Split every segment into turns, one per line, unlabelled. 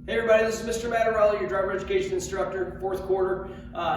Hey everybody, this is Mr. Mattarelli, your driver education instructor, fourth quarter.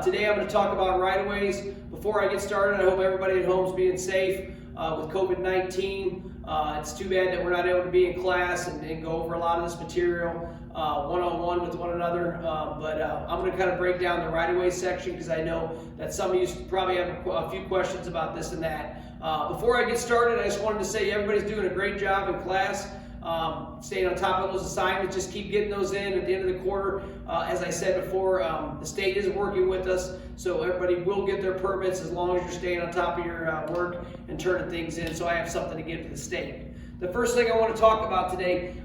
Today I'm going to talk about right-of-ways. Before I get started, I hope everybody at home is being safe with COVID-19. It's too bad that we're not able to be in class and go over a lot of this material one-on-one with one another. But I'm going to kind of break down the right-of-ways section because I know that some of you probably have a few questions about this and that. Before I get started, I just wanted to say everybody's doing a great job in class. Staying on top of those assignments, just keep getting those in at the end of the quarter. As I said before, the state is working with us, so everybody will get their permits as long as you're staying on top of your work and turning things in, so I have something to give to the state. The first thing I want to talk about today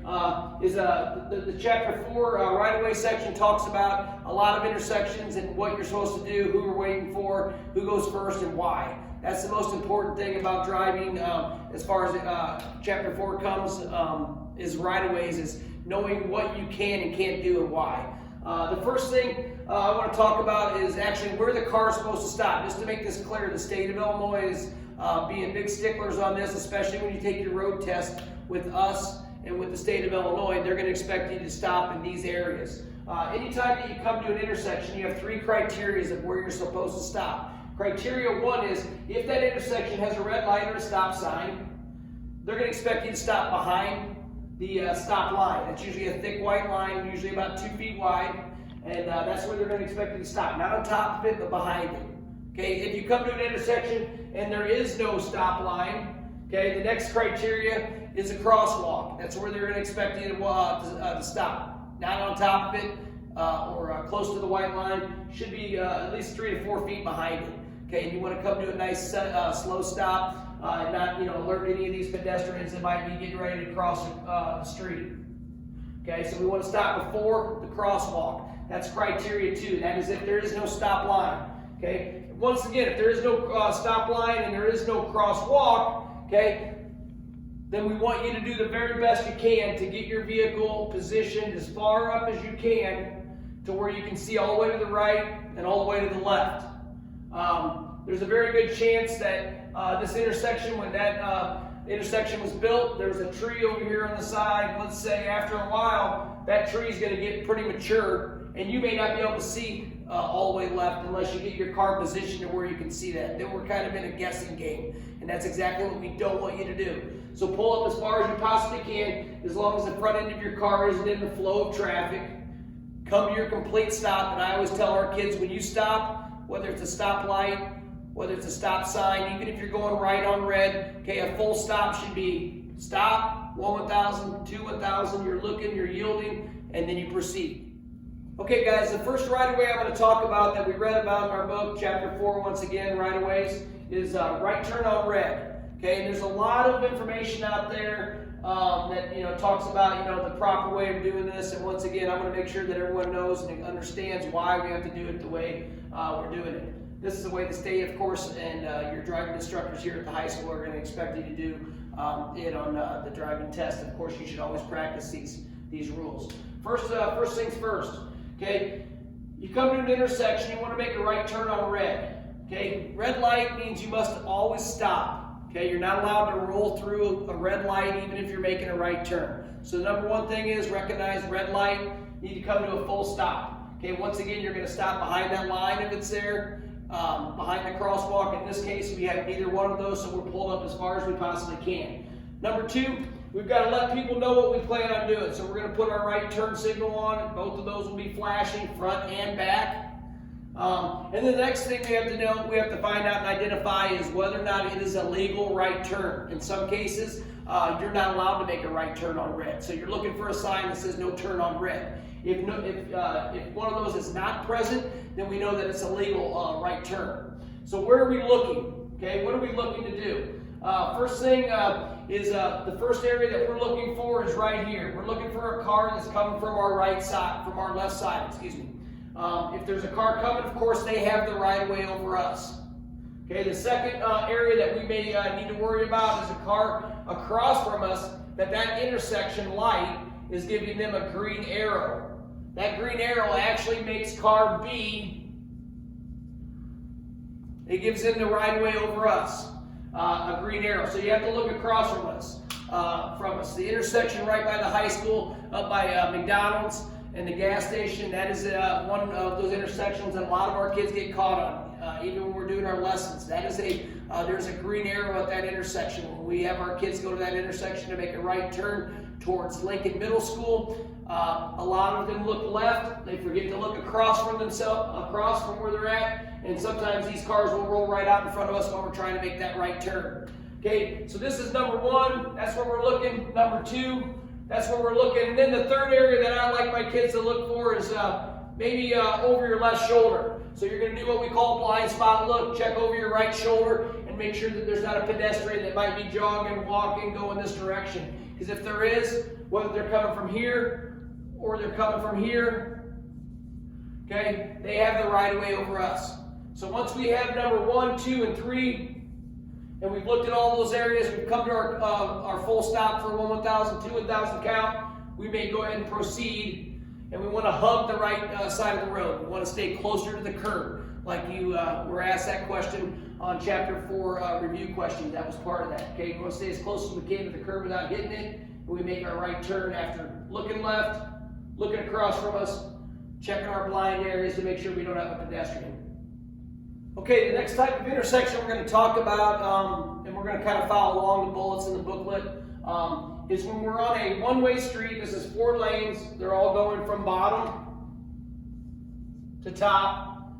is the Chapter 4 right-of-way section talks about a lot of intersections and what you're supposed to do, who we're waiting for, who goes first, and why. That's the most important thing about driving as far as Chapter 4 comes, is right-of-ways, is knowing what you can and can't do and why. The first thing I want to talk about is actually where the car is supposed to stop. Just to make this clear, the state of Illinois is being big sticklers on this, especially when you take your road test with us and with the state of Illinois. They're going to expect you to stop in these areas. Anytime that you come to an intersection, you have three criteria of where you're supposed to stop. Criteria one is if that intersection has a red light or a stop sign, they're going to expect you to stop behind the stop line. It's usually a thick white line, usually about 2 feet wide, and that's where they're going to expect you to stop. Not on top of it, but behind it. Okay, if you come to an intersection and there is no stop line, okay, the next criteria is a crosswalk. That's where they're going to expect you to stop. Not on top of it or close to the white line. Should be at least 3 to 4 feet behind it. Okay, and you want to come to a nice slow stop and not alert any of these pedestrians that might be getting ready to cross the street. Okay, so we want to stop before the crosswalk. That's criteria 2. That is if there is no stop line. Okay, once again, if there is no stop line and there is no crosswalk, okay, then we want you to do the very best you can to get your vehicle positioned as far up as you can to where you can see all the way to the right and all the way to the left. There's a very good chance that this intersection, when that intersection was built, there was a tree over here on the side. Let's say after a while, that tree is going to get pretty mature, and you may not be able to see all the way left unless you get your car positioned to where you can see that. Then we're kind of in a guessing game, and that's exactly what we don't want you to do. So pull up as far as you possibly can, as long as the front end of your car isn't in the flow of traffic. Come to your complete stop, and I always tell our kids, when you stop, whether it's a stop light, whether it's a stop sign, even if you're going right on red, okay, a full stop should be stop, 1,000, 2,000, you're looking, you're yielding, and then you proceed. Okay guys, the first right-of-way I'm going to talk about that we read about in our book, Chapter 4, once again, right-of-ways, is right turn on red. Okay, and there's a lot of information out there that talks about the proper way of doing this, and once again, I'm going to make sure that everyone knows and understands why we have to do it the way we're doing it. This is the way the state, of course, and your driving instructors here at the high school are going to expect you to do it on the driving test. Of course, you should always practice these rules. First things first. Okay, you come to an intersection, you want to make a right turn on red. Okay, red light means you must always stop. Okay, you're not allowed to roll through a red light even if you're making a right turn. So the number one thing is recognize red light, you need to come to a full stop. Okay, once again, you're going to stop behind that line if it's there. Behind the crosswalk. In this case, we have neither one of those, so we're pulled up as far as we possibly can. Number 2, we've got to let people know what we plan on doing. So we're going to put our right turn signal on. Both of those will be flashing front and back. And the next thing we have to know, we have to find out and identify is whether or not it is a legal right turn. In some cases, you're not allowed to make a right turn on red. So you're looking for a sign that says no turn on red. If one of those is not present, then we know that it's a legal right turn. So where are we looking? Okay, what are we looking to do? First thing is the first area that we're looking for is right here. We're looking for a car that's coming from our right side, from our left side, excuse me. If there's a car coming, of course, they have the right of way over us. Okay, the second area that we may need to worry about is a car across from us that intersection light is giving them a green arrow. That green arrow actually makes car B, it gives them the right of way over us, a green arrow. So you have to look across from us. The intersection right by the high school, up by McDonald's, and the gas station, that is one of those intersections that a lot of our kids get caught on, even when we're doing our lessons. That is there's a green arrow at that intersection. When we have our kids go to that intersection to make a right turn towards Lincoln Middle School, a lot of them look left. They forget to look across from where they're at, and sometimes these cars will roll right out in front of us while we're trying to make that right turn. Okay, so this is number one. That's where we're looking. Number two, that's where we're looking. And then the third area that I like my kids to look for is maybe over your left shoulder. So you're going to do what we call a blind spot look. Check over your right shoulder and make sure that there's not a pedestrian that might be jogging, walking, going this direction. Because if there is, whether they're coming from here or they're coming from here, okay, they have the right of way over us. So once we have number 1, 2, and 3, and we've looked at all those areas, we've come to our full stop for 1,000, 2,000 count, we may go ahead and proceed, and we want to hug the right side of the road. We want to stay closer to the curb, like you were asked that question on Chapter 4 review question. That was part of that. Okay, we want to stay as close as we can to the curb without hitting it, and we make our right turn after looking left, looking across from us, checking our blind areas to make sure we don't have a pedestrian. Okay, the next type of intersection we're going to talk about, and we're going to kind of follow along the bullets in the booklet, is when we're on a one-way street. This is 4 lanes. They're all going from bottom to top,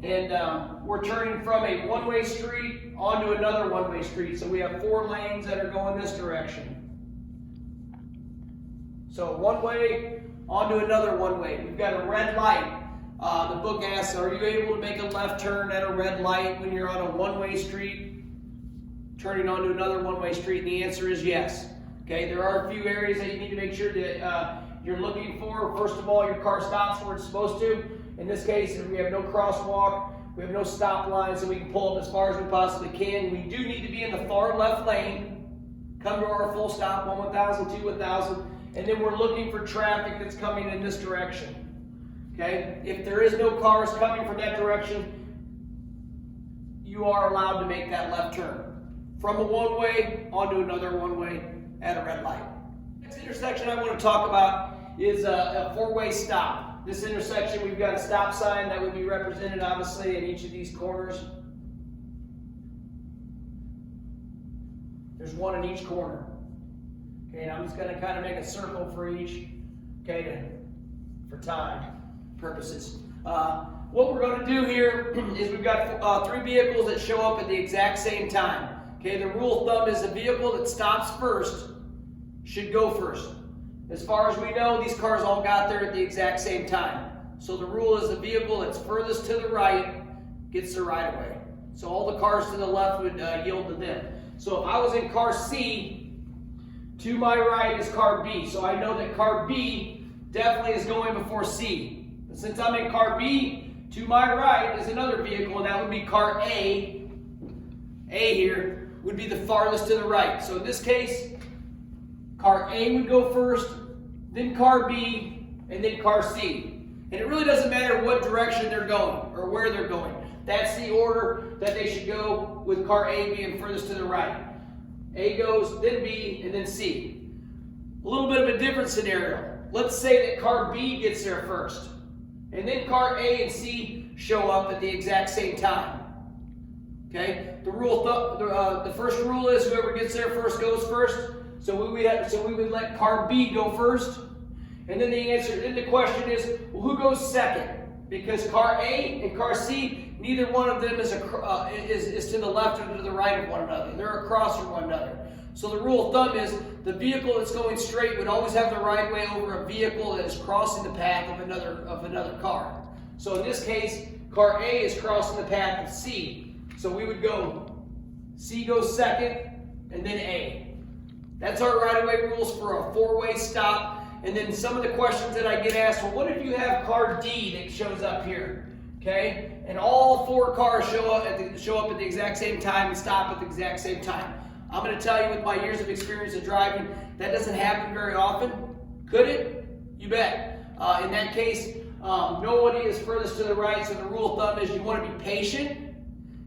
and we're turning from a one-way street onto another one-way street. So we have 4 lanes that are going this direction. So one way onto another one way. We've got a red light. The book asks, are you able to make a left turn at a red light when you're on a one-way street, turning onto another one-way street? And the answer is yes. Okay, there are a few areas that you need to make sure that you're looking for. First of all, your car stops where it's supposed to. In this case, we have no crosswalk, we have no stop line, so we can pull up as far as we possibly can. We do need to be in the far left lane, come to our full stop, 1,000, 2,000, and then we're looking for traffic that's coming in this direction. Okay, if there is no cars coming from that direction, you are allowed to make that left turn from a one-way onto another one-way at a red light. Next intersection I want to talk about is a 4-way stop. This intersection, we've got a stop sign that would be represented obviously in each of these corners. There's one in each corner. Okay, and I'm just going to kind of make a circle for each, okay, for time purposes. What we're going to do here is we've got 3 vehicles that show up at the exact same time. Okay, the rule of thumb is the vehicle that stops first should go first. As far as we know, these cars all got there at the exact same time. So the rule is the vehicle that's furthest to the right gets the right of way. So all the cars to the left would yield to them. So if I was in car C, to my right is car B. So I know that car B definitely is going before C. But since I'm in car B, to my right is another vehicle, and that would be car A. A here would be the farthest to the right. So in this case, car A would go first, then car B, and then car C. And it really doesn't matter what direction they're going or where they're going. That's the order that they should go, with car A being furthest to the right. A goes, then B, and then C. A little bit of a different scenario. Let's say that car B gets there first, and then car A and C show up at the exact same time. Okay? The first rule is whoever gets there first goes first. So we would let car B go first, and then the question is, well, who goes second? Because car A and car C, neither one of them is to the left or to the right of one another. They're across from one another. So the rule of thumb is the vehicle that's going straight would always have the right of way over a vehicle that is crossing the path of another car. So in this case, car A is crossing the path of C. So we would go, C goes second, and then A. That's our right-of-way rules for a 4-way stop. And then some of the questions that I get asked, well, what if you have car D that shows up here? Okay? And all 4 cars show up at the exact same time and stop at the exact same time. I'm going to tell you, with my years of experience of driving, that doesn't happen very often. Could it? You bet. In that case, nobody is furthest to the right, so the rule of thumb is you want to be patient.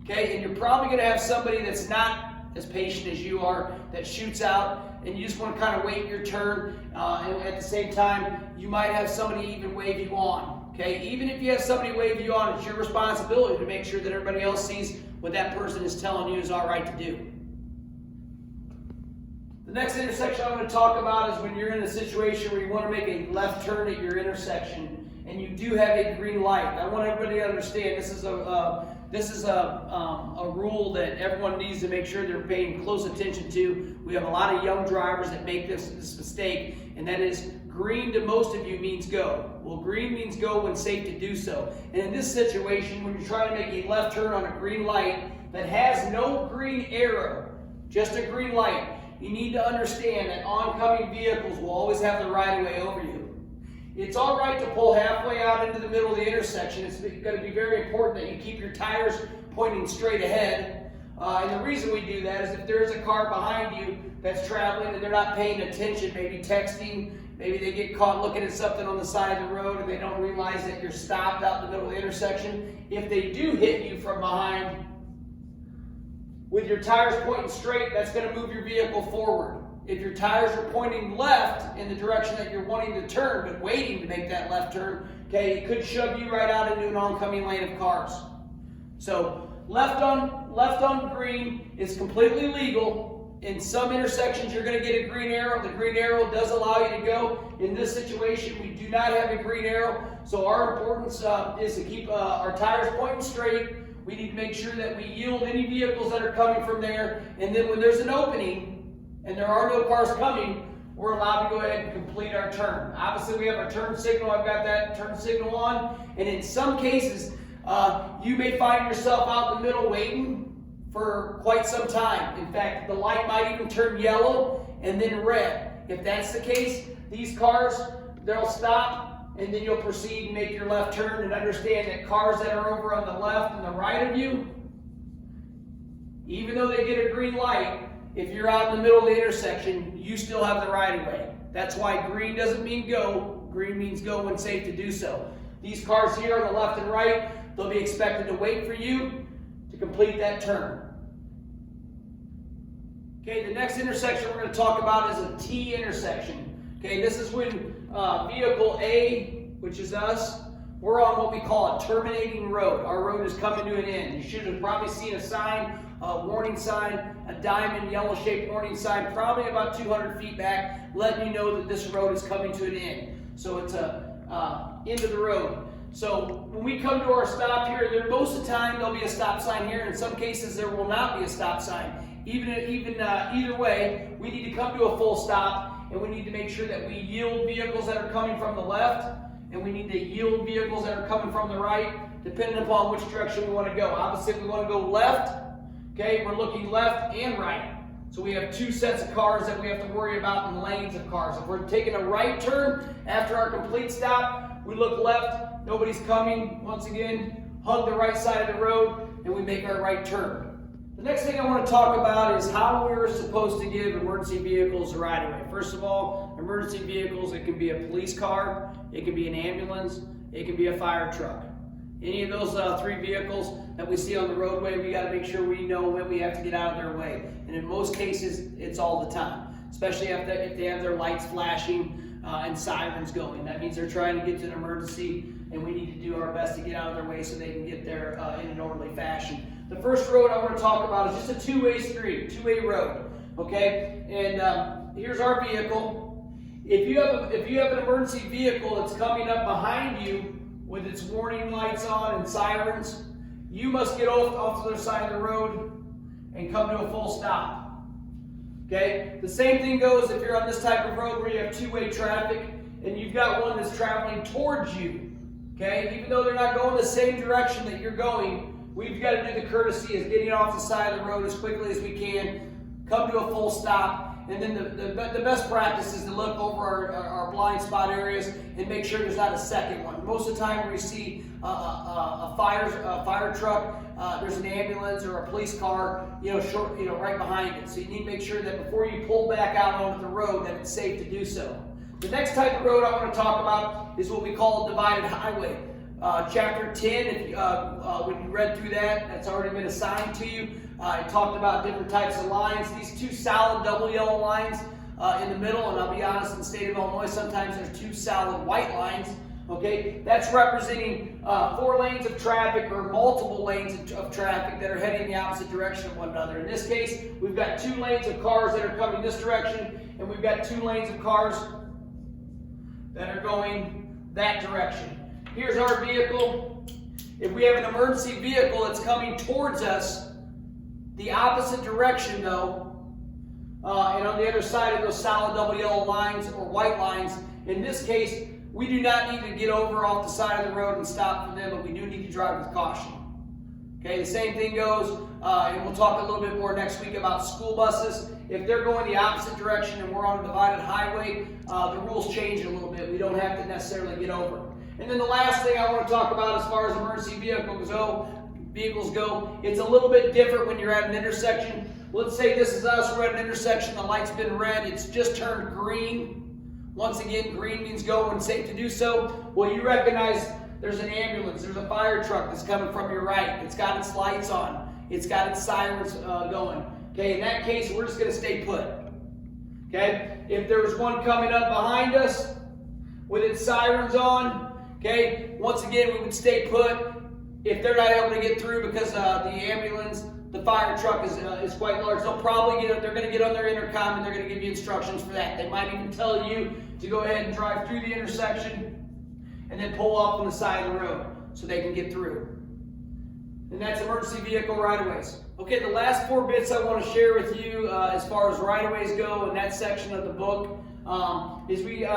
Okay? And you're probably going to have somebody that's not as patient as you are, that shoots out, and you just want to kind of wait your turn, and at the same time, you might have somebody even wave you on. Okay, even if you have somebody wave you on, it's your responsibility to make sure that everybody else sees what that person is telling you is all right to do. The next intersection I'm going to talk about is when you're in a situation where you want to make a left turn at your intersection and you do have a green light. I want everybody to understand this is a rule that everyone needs to make sure they're paying close attention to. We have a lot of young drivers that make this mistake, and that is green to most of you means go. Well, green means go when safe to do so. And in this situation, when you're trying to make a left turn on a green light that has no green arrow, just a green light, you need to understand that oncoming vehicles will always have the right of way over you. It's all right to pull halfway out into the middle of the intersection. It's going to be very important that you keep your tires pointing straight ahead. And the reason we do that is if there's a car behind you that's traveling and they're not paying attention, maybe texting, maybe they get caught looking at something on the side of the road and they don't realize that you're stopped out in the middle of the intersection. If they do hit you from behind, with your tires pointing straight, that's going to move your vehicle forward. If your tires are pointing left in the direction that you're wanting to turn, but waiting to make that left turn, okay, it could shove you right out into an oncoming lane of cars. So left on green is completely legal. In some intersections, you're going to get a green arrow. The green arrow does allow you to go. In this situation, we do not have a green arrow, so our importance is to keep our tires pointing straight. We need to make sure that we yield any vehicles that are coming from there, and then when there's an opening and there are no cars coming, we're allowed to go ahead and complete our turn. Obviously, we have our turn signal. I've got that turn signal on, and in some cases, you may find yourself out in the middle waiting for quite some time. In fact, the light might even turn yellow and then red. If that's the case, these cars, they'll stop, and then you'll proceed and make your left turn, and understand that cars that are over on the left and the right of you, even though they get a green light, if you're out in the middle of the intersection, you still have the right of way. That's why green doesn't mean go. Green means go when safe to do so. These cars here on the left and right, they'll be expected to wait for you to complete that turn. Okay, the next intersection we're going to talk about is a T intersection. Okay, this is when vehicle A, which is us, we're on what we call a terminating road. Our road is coming to an end. You should have probably seen a sign, a warning sign, a diamond yellow-shaped warning sign, probably about 200 feet back, letting you know that this road is coming to an end. So it's end of the road. So when we come to our stop here, most of the time there'll be a stop sign here. In some cases, there will not be a stop sign. Either way, we need to come to a full stop, and we need to make sure that we yield vehicles that are coming from the left, and we need to yield vehicles that are coming from the right, depending upon which direction we want to go. Obviously, if we want to go left, okay, we're looking left and right. So we have two sets of cars that we have to worry about in lanes of cars. If we're taking a right turn after our complete stop, we look left, nobody's coming. Once again, hug the right side of the road, and we make our right turn. The next thing I want to talk about is how we're supposed to give emergency vehicles a right of way. First of all, emergency vehicles, it can be a police car, it can be an ambulance, it can be a fire truck. Any of those three vehicles that we see on the roadway, we got to make sure we know when we have to get out of their way. And in most cases, it's all the time, especially if they have their lights flashing and sirens going. That means they're trying to get to an emergency, and we need to do our best to get out of their way so they can get there in an orderly fashion. The first road I want to talk about is just a two-way street, two-way road, okay? And here's our vehicle. If you have an emergency vehicle that's coming up behind you with its warning lights on and sirens, you must get off to the side of the road and come to a full stop, okay? The same thing goes if you're on this type of road where you have two-way traffic and you've got one that's traveling towards you, okay? Even though they're not going the same direction that you're going, we've got to do the courtesy of getting off the side of the road as quickly as we can, come to a full stop, and then the best practice is to look over our blind spot areas and make sure there's not a second one. Most of the time when we see a fire truck, there's an ambulance or a police car, right behind it. So you need to make sure that before you pull back out onto the road that it's safe to do so. The next type of road I want to talk about is what we call a divided highway. Chapter 10, if you, when you read through that, that's already been assigned to you. It talked about different types of lines. These two solid double yellow lines in the middle, and I'll be honest, in the state of Illinois, sometimes there's two solid white lines. Okay, that's representing 4 lanes of traffic or multiple lanes of traffic that are heading in the opposite direction of one another. In this case, we've got 2 lanes of cars that are coming this direction, and we've got 2 lanes of cars that are going that direction. Here's our vehicle. If we have an emergency vehicle that's coming towards us, the opposite direction though, and on the other side of those solid double yellow lines or white lines, in this case, we do not need to get over off the side of the road and stop for them, but we do need to drive with caution. Okay, the same thing goes, and we'll talk a little bit more next week about school buses. If they're going the opposite direction and we're on a divided highway, the rules change a little bit. We don't have to necessarily get over. And then the last thing I want to talk about as far as emergency vehicles go, it's a little bit different when you're at an intersection. Let's say this is us, we're at an intersection, the light's been red, it's just turned green. Once again, green means go when safe to do so. Well, you recognize there's an ambulance, there's a fire truck that's coming from your right. It's got its lights on, it's got its sirens going. Okay, in that case, we're just going to stay put. Okay, if there was one coming up behind us with its sirens on, okay, once again, we would stay put. If they're not able to get through because the ambulance, the fire truck is quite large, they're going to get on their intercom and they're going to give you instructions for that. They might even tell you to go ahead and drive through the intersection and then pull off on the side of the road so they can get through. And that's emergency vehicle right-of-ways. Okay, the last 4 bits I want to share with you as far as right-of-ways go in that section of the book is we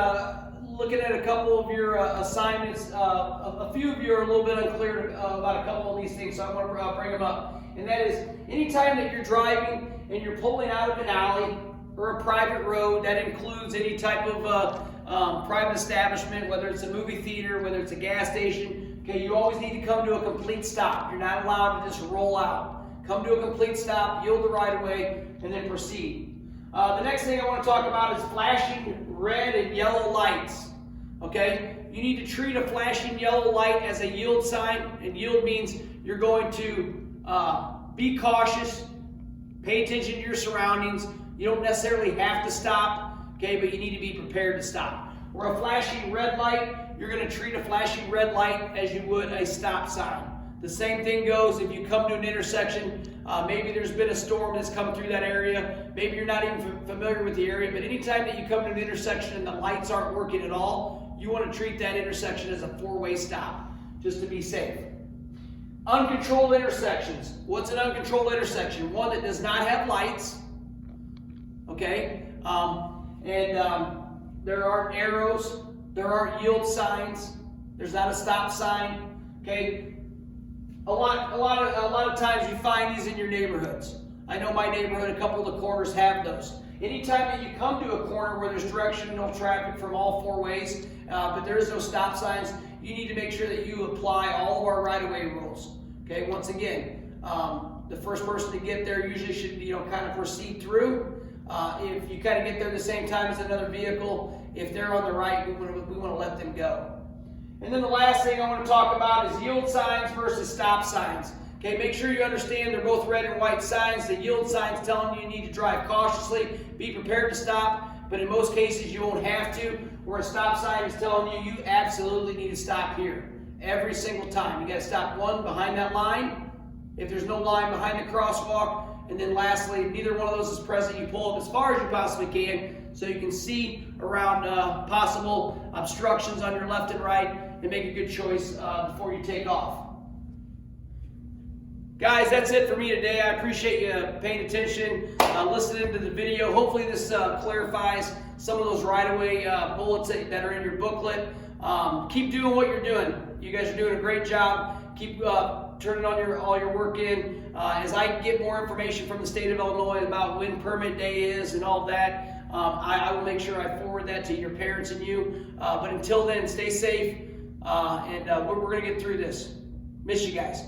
looking at a couple of your assignments. A few of you are a little bit unclear about a couple of these things, so I want to bring them up. And that is, anytime that you're driving and you're pulling out of an alley or a private road, that includes any type of private establishment, whether it's a movie theater, whether it's a gas station, okay, you always need to come to a complete stop. You're not allowed to just roll out. Come to a complete stop, yield the right of way, and then proceed. The next thing I want to talk about is flashing red and yellow lights. Okay, you need to treat a flashing yellow light as a yield sign, and yield means you're going to be cautious, pay attention to your surroundings. You don't necessarily have to stop, okay, but you need to be prepared to stop. Or a flashing red light, you're going to treat a flashing red light as you would a stop sign. The same thing goes if you come to an intersection. Maybe there's been a storm that's come through that area. Maybe you're not even familiar with the area, but anytime that you come to an intersection and the lights aren't working at all, you want to treat that intersection as a 4-way stop, just to be safe. Uncontrolled intersections. What's an uncontrolled intersection? One that does not have lights, okay? There aren't arrows, there aren't yield signs, there's not a stop sign, okay? A lot of times you find these in your neighborhoods. I know my neighborhood, a couple of the corners have those. Anytime that you come to a corner where there's directional traffic from all 4 ways, but there is no stop signs, you need to make sure that you apply all of our right-of-way rules. Okay, once again, the first person to get there usually should, kind of proceed through. If you kind of get there at the same time as another vehicle, if they're on the right, we want to let them go. And then the last thing I want to talk about is yield signs versus stop signs. Okay, make sure you understand they're both red and white signs. The yield sign's telling you need to drive cautiously, be prepared to stop, but in most cases you won't have to. Where a stop sign is telling you absolutely need to stop here every single time. You got to stop one behind that line. If there's no line behind the crosswalk, and then lastly, if neither one of those is present, you pull up as far as you possibly can so you can see around possible obstructions on your left and right and make a good choice before you take off. Guys, that's it for me today. I appreciate you paying attention, listening to the video. Hopefully this clarifies some of those right-of-way bullets that are in your booklet. Keep doing what you're doing. You guys are doing a great job. Keep turning all your work in. As I get more information from the state of Illinois about when permit day is and all that, I will make sure I forward that to your parents and you. But until then, stay safe, and we're going to get through this. Miss you guys.